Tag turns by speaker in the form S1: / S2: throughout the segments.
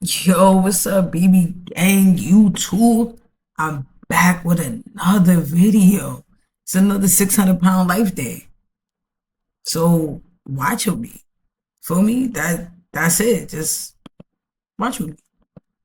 S1: Yo, what's up, BB gang? YouTube. I'm back with another video. It's another 600-pound life day. So watch with me. For me, that's it. Just watch with me.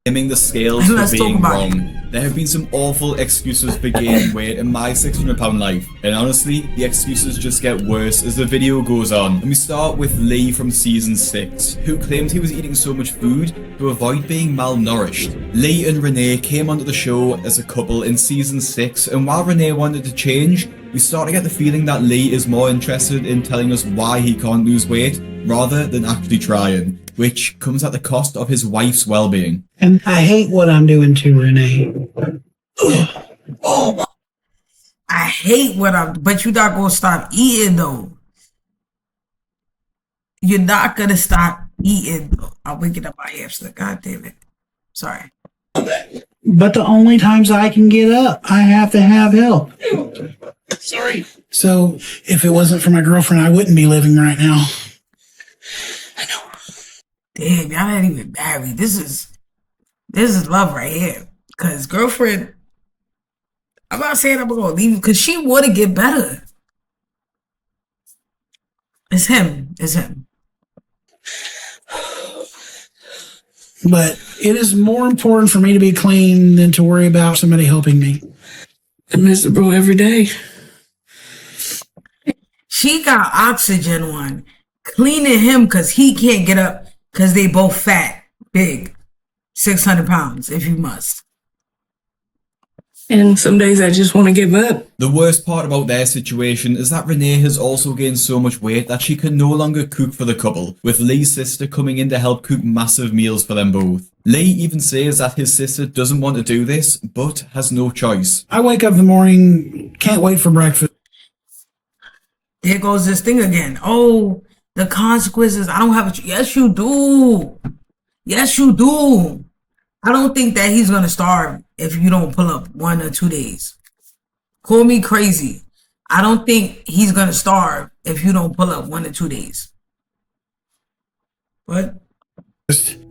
S2: Blaming the scales
S1: And
S2: for
S1: let's talk
S2: being
S1: about it.
S2: wrong. There have been some awful excuses for gaining weight in my 600-pound life, and honestly, the excuses just get worse as the video goes on. And we start with Lee from season 6, who claimed he was eating so much food to avoid being malnourished. Lee and Renee came onto the show as a couple in season 6, and while Renee wanted to change, we start to get the feeling that Lee is more interested in telling us why he can't lose weight rather than actually trying, which comes at the cost of his wife's well-being.
S3: And I hate what I'm doing to Renee.
S1: I hate what but you're not gonna stop eating though. You're not gonna stop eating though. I'm waking up my hamster. God damn it. Sorry.
S3: But the only times I can get up, I have to have help. Sorry. So if it wasn't for my girlfriend, I wouldn't be living right now.
S1: Damn, y'all not even married. This is love right here. Cause girlfriend, I'm not saying I'm gonna leave you because she wanna get better. It's him. It's him.
S3: But it is more important for me to be clean than to worry about somebody helping me.
S4: I miss the bro every day.
S1: She got oxygen on, cleaning him because he can't get up because they both fat, big, 600 pounds if you must.
S4: And some days I just want to give up.
S2: The worst part about their situation is that Renee has also gained so much weight that she can no longer cook for the couple, with Lee's sister coming in to help cook massive meals for them both. Lee even says that his sister doesn't want to do this, but has no choice.
S3: I wake up in the morning, can't wait for breakfast.
S1: There goes this thing again. Oh, the consequences. I don't have a. Yes, you do. Yes, you do. I don't think that he's gonna starve if you don't pull up 1 or 2 days. Call me crazy. I don't think he's gonna starve if you don't pull up 1 or 2 days. What?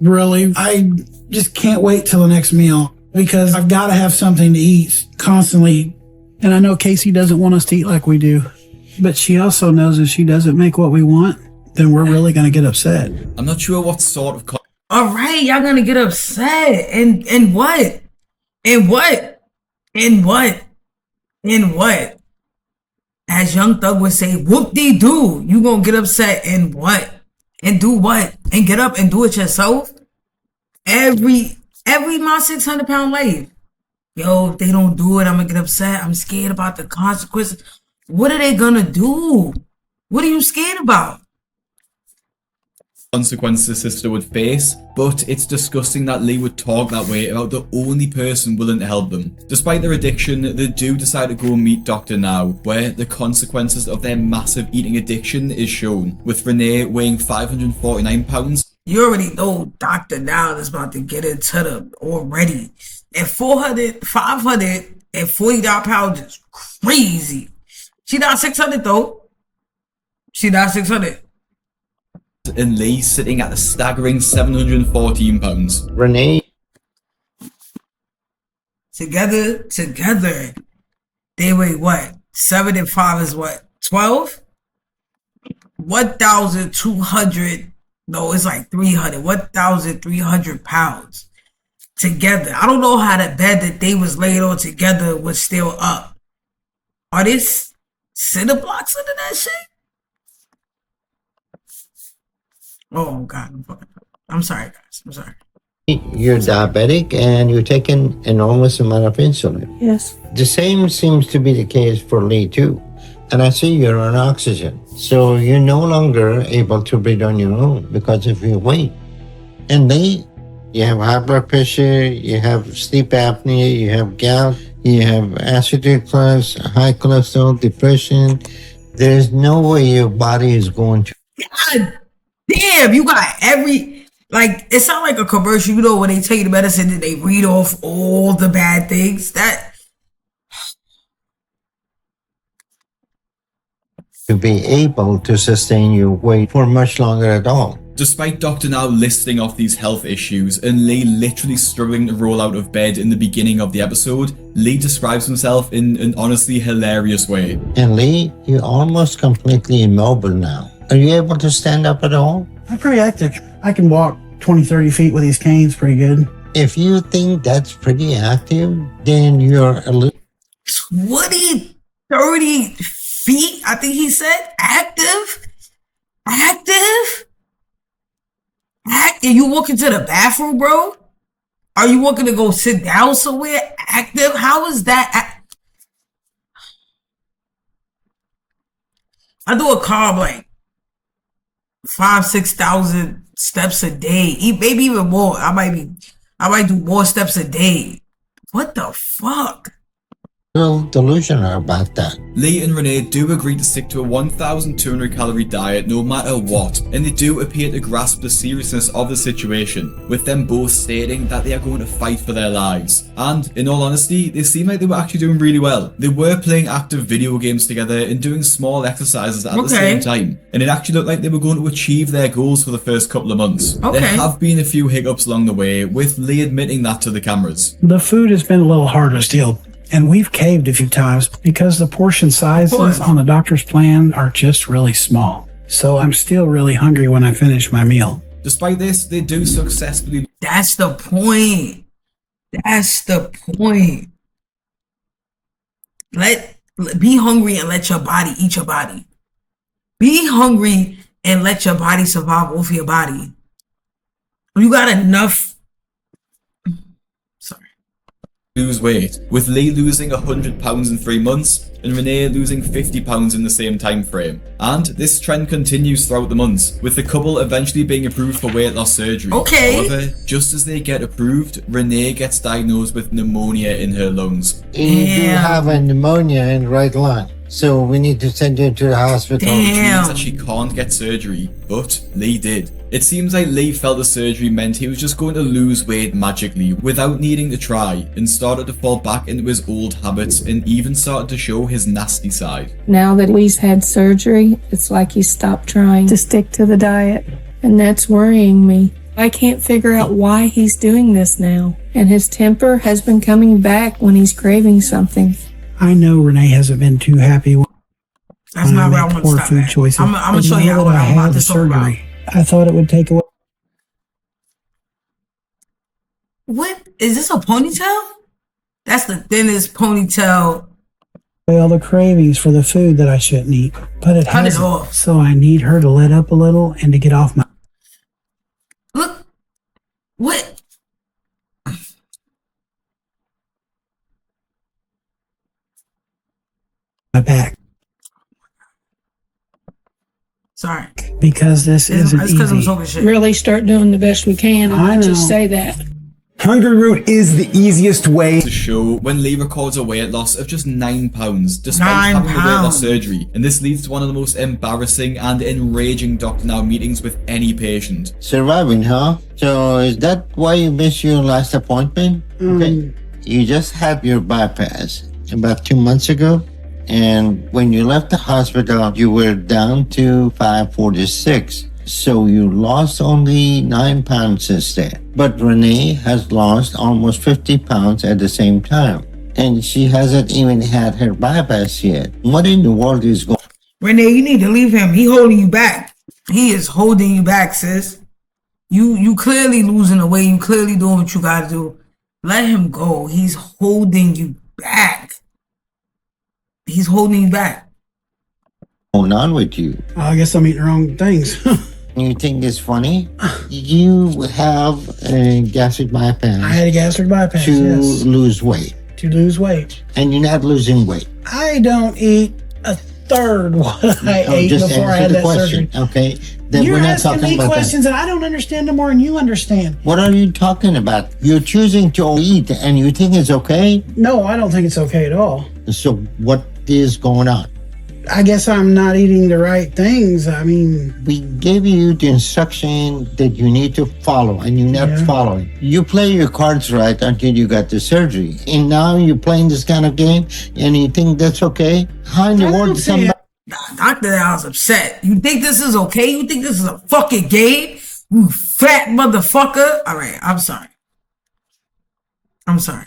S3: Really, I just can't wait till the next meal because I've got to have something to eat constantly. And I know Casey doesn't want us to eat like we do, but she also knows if she doesn't make what we want, then we're really going to get upset.
S2: I'm not sure what sort of
S1: All right, y'all gonna get upset. And what? And what? And what? And what? As Young Thug would say, whoop-de-doo. You gonna get upset and what? And do what? And get up and do it yourself? Every my 600-pound life. Yo, if they don't do it, I'm gonna get upset. I'm scared about the consequences. What are they gonna do? What are you scared about?
S2: consequences his sister would face, but it's disgusting that Lee would talk that way about the only person willing to help them. Despite their addiction, they do decide to go meet Dr. Now, where the consequences of their massive eating addiction is shown, with Renee weighing 549 pounds.
S1: You already know Dr. Now is about to get into them already. And 540 pounds is crazy. She not 600 though. She not 600.
S2: And Lee sitting at a staggering 714 pounds.
S5: Renee.
S1: Together, they weigh what? 7 and 5 is what? 12? 1,200. No, it's like 300. 1,300 pounds together. I don't know how the bed that they was laid on together was still up. Are this cinder blocks under that shit? Oh God, I'm sorry, guys. I'm sorry.
S5: You're diabetic and you're taking enormous amount of insulin.
S4: Yes.
S5: The same seems to be the case for Lee too. And I see you're on oxygen. So you're no longer able to breathe on your own because of your weight. And Lee, you have high blood pressure, you have sleep apnea, you have gout, you have acid reflux, high cholesterol, depression. There's no way your body is going to.
S1: God damn, you got like, it sounds like a commercial, you know, when they tell you the medicine and they read off all the bad things. That
S5: to be able to sustain your weight for much longer at all.
S2: Despite Dr. Now listing off these health issues and Lee literally struggling to roll out of bed in the beginning of the episode, Lee describes himself in an honestly hilarious way.
S5: And Lee, you're almost completely immobile now. Are you able to stand up at all?
S3: I'm pretty active. I can walk 20, 30 feet with these canes pretty good.
S5: If you think that's pretty active, then you're a little
S1: 20, 30 feet, I think he said. Active? You walking to the bathroom, bro? Are you walking to go sit down somewhere? Active? How is that? I do a carb like 5,000-6,000 steps a day. Maybe even more. I might do more steps a day. What the fuck?
S5: delusional about that.
S2: Lee and Renee do agree to stick to a 1,200 calorie diet no matter what, and they do appear to grasp the seriousness of the situation, with them both stating that they are going to fight for their lives. And, in all honesty, they seem like they were actually doing really well. They were playing active video games together and doing small exercises at the same time, and it actually looked like they were going to achieve their goals for the first couple of months. There have been a few hiccups along the way, with Lee admitting that to the cameras.
S3: The food has been a little hard to steal. And we've caved a few times because the portion sizes on the doctor's plan are just really small. So I'm still really hungry when I finish my meal.
S2: Despite this, they do successfully...
S1: That's the point. That's the point. Be hungry and let your body eat your body. Be hungry and let your body survive off your body. You got enough...
S2: lose weight, with Lee losing 100 pounds in 3 months and Renee losing 50 pounds in the same time frame. And this trend continues throughout the months, with the couple eventually being approved for weight loss surgery. However, just as they get approved, Renee gets diagnosed with pneumonia in her lungs.
S5: You do have a pneumonia in the right lung, so we need to send you to the hospital.
S2: Which means that she can't get surgery, but Lee did. It seems like Lee felt the surgery meant he was just going to lose weight magically without needing to try, and started to fall back into his old habits and even started to show his nasty side.
S6: Now that Lee's had surgery, it's like he stopped trying to stick to the diet, and that's worrying me. I can't figure out why he's doing this now, and his temper has been coming back when he's craving something.
S3: I know Renee hasn't been too happy when
S1: That's not where I want to
S3: poor
S1: stop
S3: food
S1: at.
S3: choices.
S1: I'm going to show you what I'm about to talk about.
S3: I thought it would take away.
S1: What? Is this a ponytail? That's the thinnest ponytail.
S3: All the cravings for the food that I shouldn't eat, but it
S1: Cut it
S3: hasn't.
S1: off.
S3: So I need her to let up a little and to get off my.
S1: Look. What?
S3: My back.
S1: Sorry.
S3: Because this isn't
S1: It's because I'm
S3: easy.
S1: talking shit.
S6: Really start doing the best we can and
S3: I
S6: not just
S3: know.
S6: say that.
S7: Hungry Root is the easiest way
S2: To show when Lee records a weight loss of just 9 pounds, despite
S1: 9
S2: having a weight loss
S1: pounds.
S2: surgery, and this leads to one of the most embarrassing and enraging Dr. Now meetings with any patient.
S5: Surviving, huh? So is that why you missed your last appointment? Okay. You just had your bypass about 2 months ago. And when you left the hospital, you were down to 546. So you lost only 9 pounds since then. But Renee has lost almost 50 pounds at the same time. And she hasn't even had her bypass yet. What in the world is going on?
S1: Renee, you need to leave him. He holding you back. He is holding you back, sis. You clearly losing the weight. You clearly doing what you gotta do. Let him go. He's holding you back. He's holding you back.
S5: On with you?
S3: I guess I'm eating the wrong things.
S5: You think it's funny? You have a gastric bypass
S3: I had a gastric bypass,
S5: to
S3: yes,
S5: lose weight.
S3: to lose weight.
S5: And you're not losing weight.
S3: I don't eat a third what I ate
S5: just
S3: before I
S5: answer
S3: had
S5: the
S3: that
S5: question,
S3: surgery.
S5: okay? Then
S3: You're
S5: we're not
S3: asking
S5: talking
S3: me
S5: about
S3: questions and I don't understand them more than you understand.
S5: that. What are you talking about? You're choosing to eat and you think it's okay?
S3: No, I don't think it's okay at all.
S5: So what is going on?
S3: I guess I'm not eating the right things. I mean,
S5: We gave you the instruction that you need to follow and you're not
S3: Yeah.
S5: following. You play your cards right until you got the surgery. And now you're playing this kind of game and you think that's okay? How in the
S3: I
S5: world
S3: don't
S5: did
S3: see
S5: somebody...
S1: Dr. Now's upset. You think this is okay? You think this is a fucking game? You fat motherfucker. All right, I'm sorry. I'm sorry.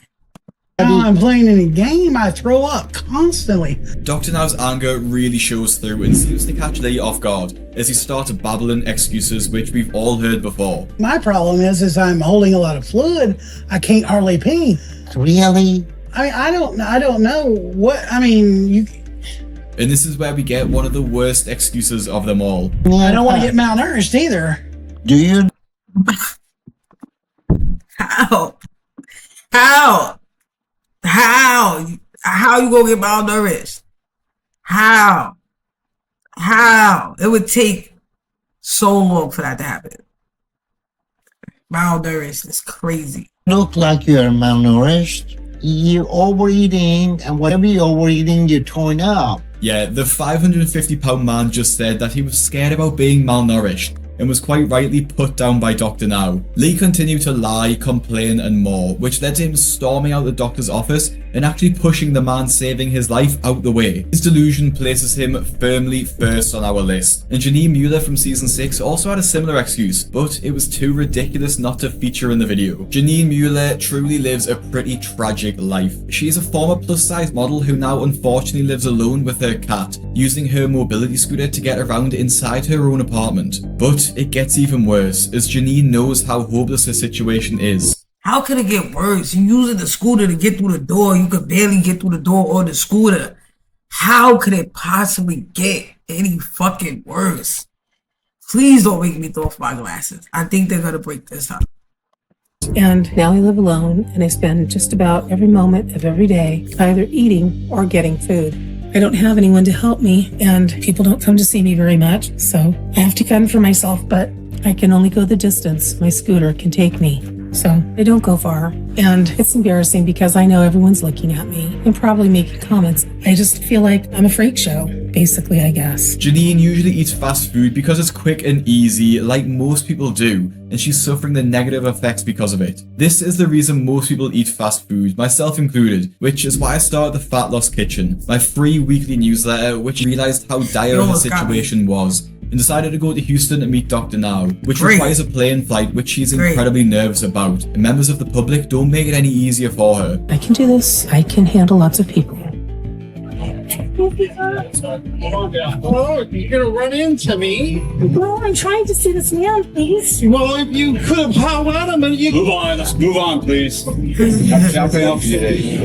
S3: I'm playing any game, I throw up constantly.
S2: Dr. Now's anger really shows through and seems to catch Lee off guard as he starts babbling excuses which we've all heard before.
S3: My problem is I'm holding a lot of fluid. I can't hardly pee.
S5: Really?
S3: I don't know what. I mean, you.
S2: And this is where we get one of the worst excuses of them all.
S3: I don't want to get malnourished either.
S5: Do you?
S1: How? How? How you gonna get malnourished? How? It would take so long for that to happen. Malnourished is crazy.
S5: Look like you're malnourished. You're overeating, and whatever you're overeating, you're throwing up.
S2: Yeah, the 550-pound man just said that he was scared about being malnourished and was quite rightly put down by Dr. Now. Lee continued to lie, complain and more, which led to him storming out the doctor's office and actually pushing the man saving his life out the way. His delusion places him firmly first on our list. And Janine Mueller from season 6 also had a similar excuse, but it was too ridiculous not to feature in the video. Janine Mueller truly lives a pretty tragic life. She is a former plus-size model who now unfortunately lives alone with her cat, using her mobility scooter to get around inside her own apartment. But it gets even worse, as Janine knows how hopeless her situation is.
S1: How could it get worse? You using the scooter to get through the door. You could barely get through the door or the scooter. How could it possibly get any fucking worse? Please don't make me throw off my glasses. I think they're gonna break this time.
S8: And now I live alone, and I spend just about every moment of every day either eating or getting food. I don't have anyone to help me, and people don't come to see me very much, so I have to fend for myself, but I can only go the distance my scooter can take me. So I don't go far. And it's embarrassing because I know everyone's looking at me and probably making comments. I just feel like I'm a freak show, basically, I guess.
S2: Janine usually eats fast food because it's quick and easy, like most people do, and she's suffering the negative effects because of it. This is the reason most people eat fast food, myself included, which is why I started the Fat Loss Kitchen, my free weekly newsletter, which realized how dire her situation was, and decided to go to Houston to meet Dr. Now, which requires a plane flight which she's incredibly nervous about, and members of the public don't make it any easier for her.
S8: I can do this. I can handle lots of people.
S9: Oh, you're gonna run into me.
S8: Well, I'm trying to see this man, please.
S9: Well, if you could have howled at him and you... Move on, let's move on, please. How can I help you today?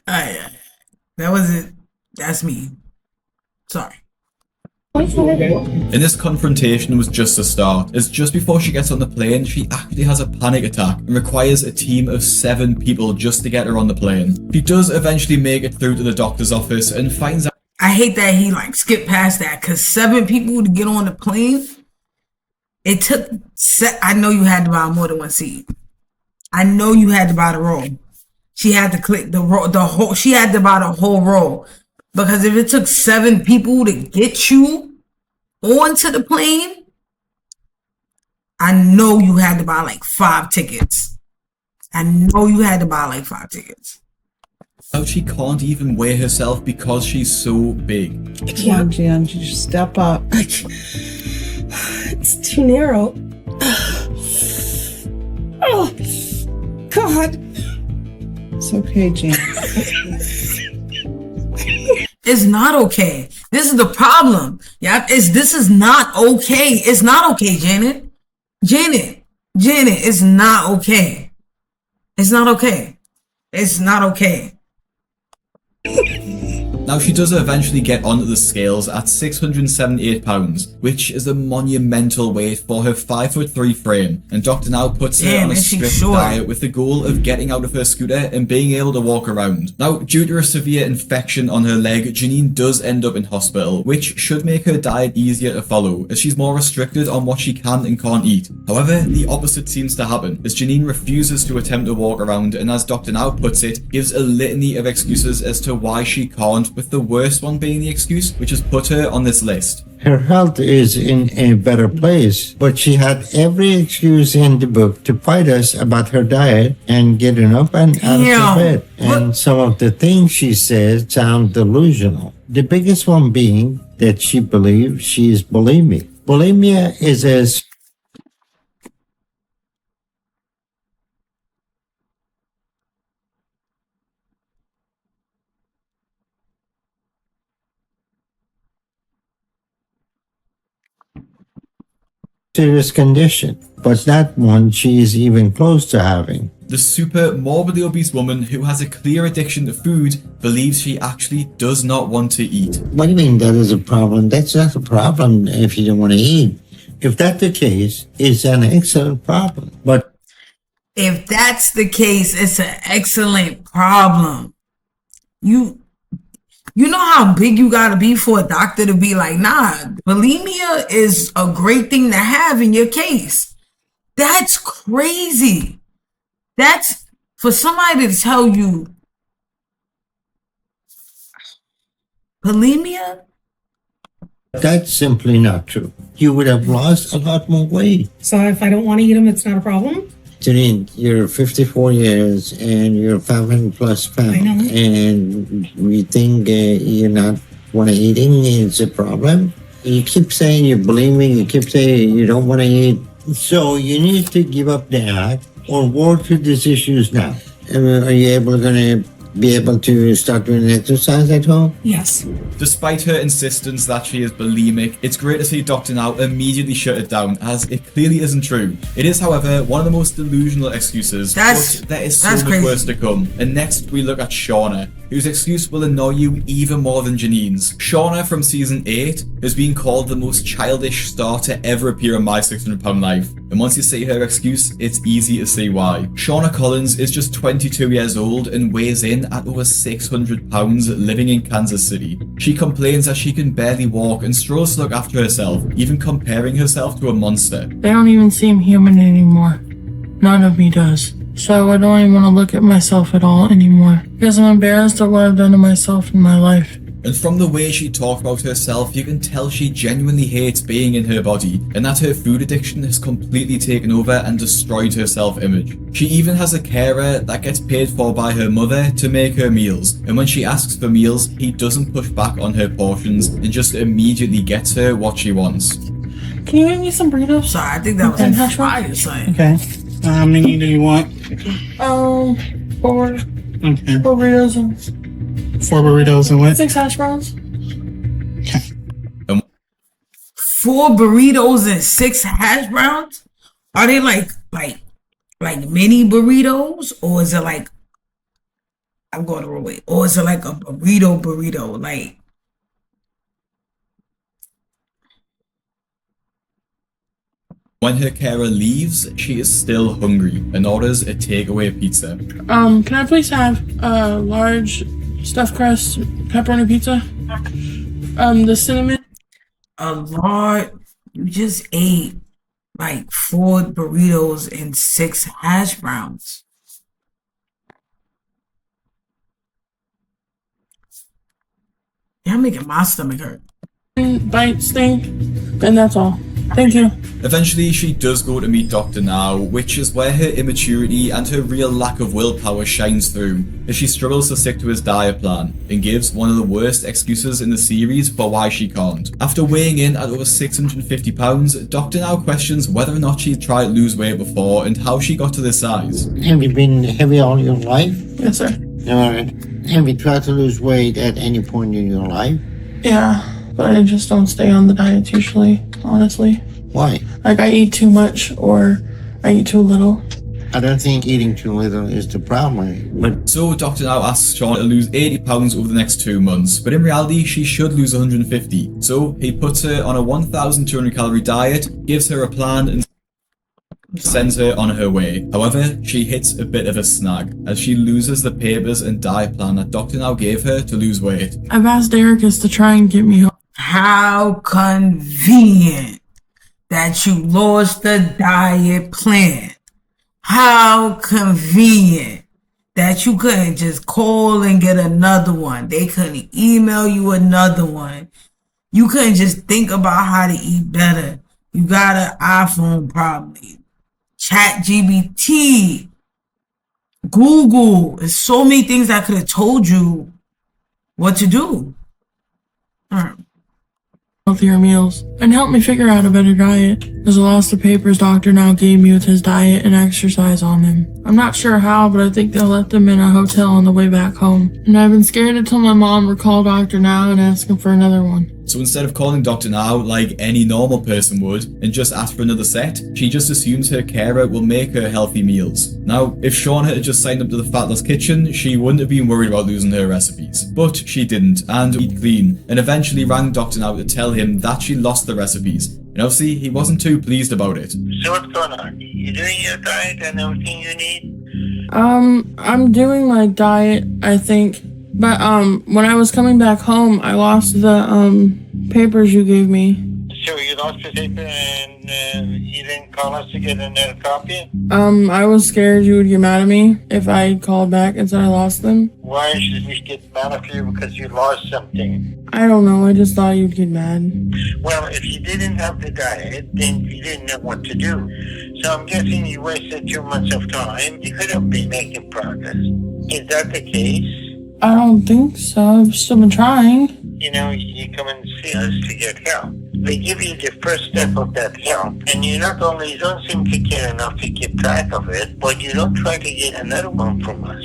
S1: Alright, that was it. That's me. Sorry.
S2: And this confrontation was just a start, as just before she gets on the plane, she actually has a panic attack and requires a team of 7 people just to get her on the plane. She does eventually make it through to the doctor's office and finds out.
S1: I hate that he skipped past that, because 7 people to get on the plane, it took, I know you had to buy more than one seat. I know you had to buy the row. She had to click the whole, she had to buy the whole row. Because if it took 7 people to get you onto the plane, I know you had to buy 5 tickets. I know you had to buy 5 tickets.
S2: She can't even weigh herself because she's so big.
S8: I can't.
S3: Jen, just step up.
S8: It's too narrow. Oh, God.
S3: It's okay, Jen.
S1: It's not okay. This is the problem. Yeah, this is not okay. It's not okay, Janet. Janet, it's not okay. It's not okay. It's not okay.
S2: Now she does eventually get onto the scales at 678 pounds, which is a monumental weight for her 5'3" frame, and Dr. Now puts her on a strict diet with the goal of getting out of her scooter and being able to walk around. Now, due to a severe infection on her leg, Janine does end up in hospital, which should make her diet easier to follow, as she's more restricted on what she can and can't eat. However, the opposite seems to happen, as Janine refuses to attempt to walk around and, as Dr. Now puts it, gives a litany of excuses as to why she can't with the worst one being the excuse which has put her on this list.
S5: Her health is in a better place, but she had every excuse in the book to fight us about her diet and getting up and out of bed. And some of the things she says sound delusional. The biggest one being that she believes she is bulimic. Bulimia is as serious condition, but not one she is even close to having.
S2: The super morbidly obese woman who has a clear addiction to food believes she actually does not want to eat.
S5: What do you mean that is a problem? That's not a problem if you don't want to eat. If that's the case, it's an excellent problem. But
S1: if that's the case, it's an excellent problem. You know how big you gotta be for a doctor to be like, nah, bulimia is a great thing to have in your case. That's crazy. That's for somebody to tell you bulimia.
S5: that's simply not true. You would have lost a lot more weight.
S8: So if I don't want to eat them, it's not a problem?
S5: Janine, you're 54 years and you're 500 plus pounds, and we think you're not want to eating is a problem. You keep saying you're bulimic, you keep saying you don't want to eat. So you need to give up that or work through these issues now. Are you going to be able to start doing exercise at home?
S8: Yes.
S2: Despite her insistence that she is bulimic, it's great to see Dr. Now immediately shut it down, as it clearly isn't true. It is, however, one of the most delusional excuses, but there is so much worse to come. And next, we look at Shauna, whose excuse will annoy you even more than Janine's. Shauna from season 8 has been called the most childish star to ever appear in My 600 Pound Life. And once you see her excuse, it's easy to see why. Shauna Collins is just 22 years old and weighs in at over 600 pounds, living in Kansas City. She complains that she can barely walk and struggles to look after herself, even comparing herself to a monster.
S4: They don't even seem human anymore. None of me does. So I don't even want to look at myself at all anymore, because I'm embarrassed at what I've done to myself in my life.
S2: And from the way she talked about herself, you can tell she genuinely hates being in her body, and that her food addiction has completely taken over and destroyed her self-image. She even has a carer that gets paid for by her mother to make her meals, and when she asks for meals, he doesn't push back on her portions and just immediately gets her what she wants.
S4: Can you make me some burritos?
S1: Sorry, I think that was
S4: And
S1: a
S4: hash
S1: fire
S4: browns?
S1: sign.
S3: Okay. How many do you want?
S4: 4
S3: Okay.
S4: burritos and
S3: 4 burritos and what?
S4: 6 hash browns.
S1: 4 burritos and 6 hash browns? Are they like mini burritos, or is it like, I'm going the wrong way, or is it like a burrito? Like,
S2: When her carer leaves, she is still hungry and orders a takeaway pizza.
S4: Can I please have a large stuffed crust pepperoni pizza? The cinnamon.
S1: a lot. You just ate like 4 burritos and 6 hash browns. You're making my stomach hurt.
S4: Bites thing, and that's all. Thank you.
S2: Eventually, she does go to meet Dr. Now, which is where her immaturity and her real lack of willpower shines through, as she struggles to stick to his diet plan, and gives one of the worst excuses in the series for why she can't. After weighing in at over 650 pounds, Dr. Now questions whether or not she'd tried to lose weight before and how she got to this size.
S5: Have you been heavy all your life?
S4: Yes, sir.
S5: All right. Have you tried to lose weight at any point in your life?
S4: Yeah, but I just don't stay on the diets usually, honestly.
S5: Why?
S4: Like, I eat too much or I eat too little.
S5: I don't think eating too little is the problem, but
S2: So Dr. Now asks Shauna to lose 80 pounds over the next 2 months, but in reality she should lose 150. So he puts her on a 1,200 calorie diet, gives her a plan and sends her on her way. However, she hits a bit of a snag as she loses the papers and diet plan that Dr. Now gave her to lose weight.
S4: I've asked Ericus to try and get me home.
S1: How convenient that you lost the diet plan. How convenient. that you couldn't just call and get another one. They couldn't email you another one. You couldn't just think about how to eat better. You got an iPhone probably. ChatGPT, Google. There's so many things that could have told you what to do.
S4: Healthier meals and helped me figure out a better diet. There's a lot of papers Dr. Now gave me with his diet and exercise on them. I'm not sure how, but I think they left them in a hotel on the way back home. And I've been scared to tell my mom or call Dr. Now and ask him for another one.
S2: So instead of calling Dr. Now like any normal person would and just ask for another set, she just assumes her carer will make her healthy meals. Now, if Shauna had just signed up to the Fat Loss Kitchen, she wouldn't have been worried about losing her recipes. But she didn't, and eat clean, and eventually rang Dr. Now to tell him that she lost the recipes. And obviously, he wasn't too pleased about it.
S5: So what's going on? You doing your diet and everything you need?
S4: I'm doing my diet, I think. But when I was coming back home, I lost the papers you gave me.
S5: So you lost the paper and you didn't call us to get another copy?
S4: I was scared you would get mad at me if I called back and said I lost them.
S5: Why should we get mad at you because you lost something?
S4: I don't know, I just thought you'd get mad.
S5: Well, if you didn't have the diet, then you didn't know what to do. So I'm guessing you wasted 2 months of time. You could have been making progress. Is that the case?
S4: I don't think so. I've still been trying.
S5: You know, you come and see us to get help. We give you the first step of that help, and you not only don't seem to care enough to keep track of it, but you don't try to get another one from us.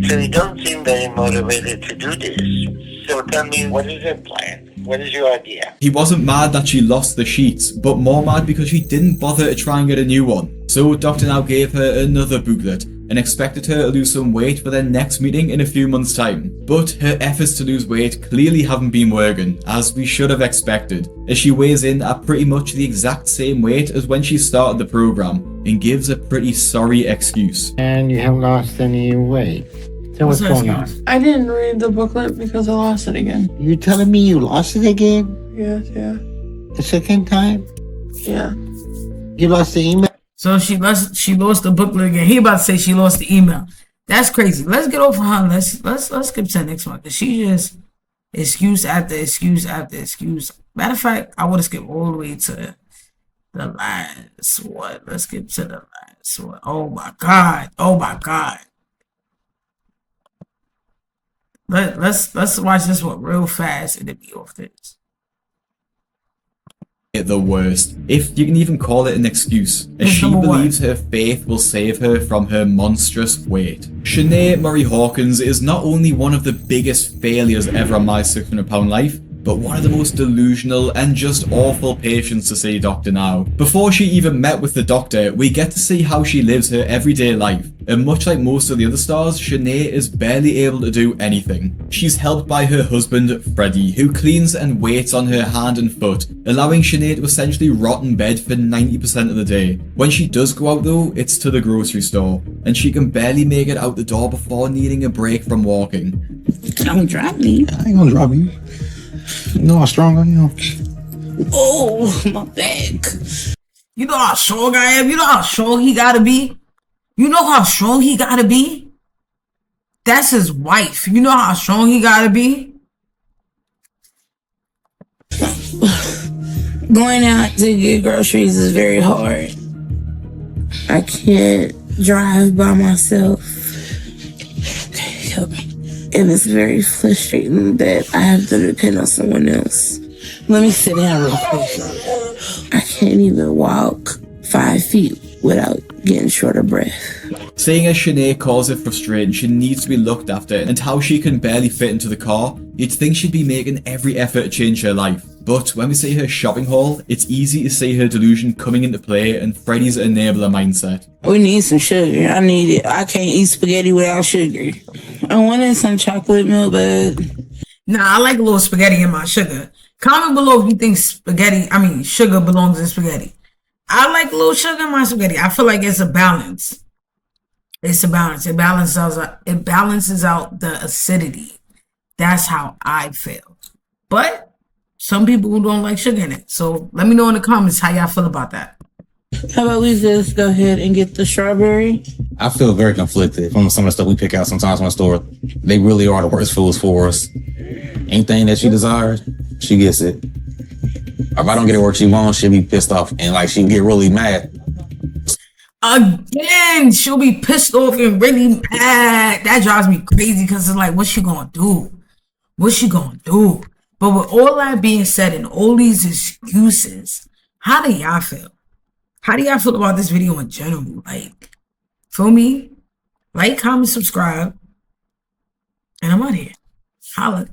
S5: So you don't seem very motivated to do this. So tell me, what is your plan? What is your idea?
S2: He wasn't mad that she lost the sheets, but more mad because she didn't bother to try and get a new one. So Dr. Now gave her another booklet and expected her to lose some weight for their next meeting in a few months' time. But her efforts to lose weight clearly haven't been working, as we should have expected, as she weighs in at pretty much the exact same weight as when she started the program, and gives a pretty sorry excuse.
S5: And you haven't lost any weight. So what's going on?
S4: I didn't read the booklet because I lost it again.
S5: You telling me you lost it again?
S4: Yes, yeah.
S5: The second time?
S4: Yeah.
S5: You lost the email?
S1: So she lost the booklet again. He about to say she lost the email. That's crazy. Let's get over her. Let's skip to the next one. Cause she just excuse after excuse after excuse. Matter of fact, I would have skipped all the way to the last one. Let's skip to the last one. Oh my god. Oh my god. Let's watch this one real fast and then be off this.
S2: The worst, if you can even call it an excuse, as she believes her faith will save her from her monstrous weight. Shanae Murray Hawkins is not only one of the biggest failures ever on My 600 Pound Life, but one of the most delusional and just awful patients to see Dr. Now. Before she even met with the doctor, we get to see how she lives her everyday life. And much like most of the other stars, Shanae is barely able to do anything. She's helped by her husband, Freddie, who cleans and waits on her hand and foot, allowing Shanae to essentially rot in bed for 90% of the day. When she does go out though, it's to the grocery store, and she can barely make it out the door before needing a break from walking.
S10: Don't drop me.
S9: I ain't gonna drop you. You know how strong I am.
S10: Oh, my back.
S1: You know how strong I am? You know how strong he gotta be? You know how strong he gotta be? That's his wife. You know how strong he gotta be?
S10: Going out to get groceries is very hard. I can't drive by myself. Help me. And it's very frustrating that I have to depend on someone else. Let me sit down real quick. I can't even walk 5 feet without getting short of breath.
S2: Seeing as Shanae calls it frustrating, she needs to be looked after, and how she can barely fit into the car, you'd think she'd be making every effort to change her life. But when we see her shopping haul, it's easy to see her delusion coming into play and Freddie's enabler mindset.
S10: We need some sugar. I need it. I can't eat spaghetti without sugar. I wanted some chocolate milk, but...
S1: Nah, I like a little spaghetti in my sugar. Comment below if you think sugar belongs in spaghetti. I like a little sugar in my spaghetti. I feel like it's a balance. It's a balance. It balances out the acidity. That's how I feel. But some people who don't like sugar in it. So let me know in the comments how y'all feel about that.
S10: How about we just go ahead and get the strawberry?
S11: I feel very conflicted from some of the stuff we pick out sometimes from the store. They really are the worst foods for us. Anything that she desires, she gets it. Or if I don't get it what she wants, she'll be pissed off and like she'll get really mad.
S1: Again, she'll be pissed off and really mad. That drives me crazy because it's like, what's she gonna do? What's she gonna do? But with all that being said and all these excuses, how do y'all feel? How do y'all feel about this video in general? Like, feel me? Like, comment, subscribe. And I'm out here. Holla.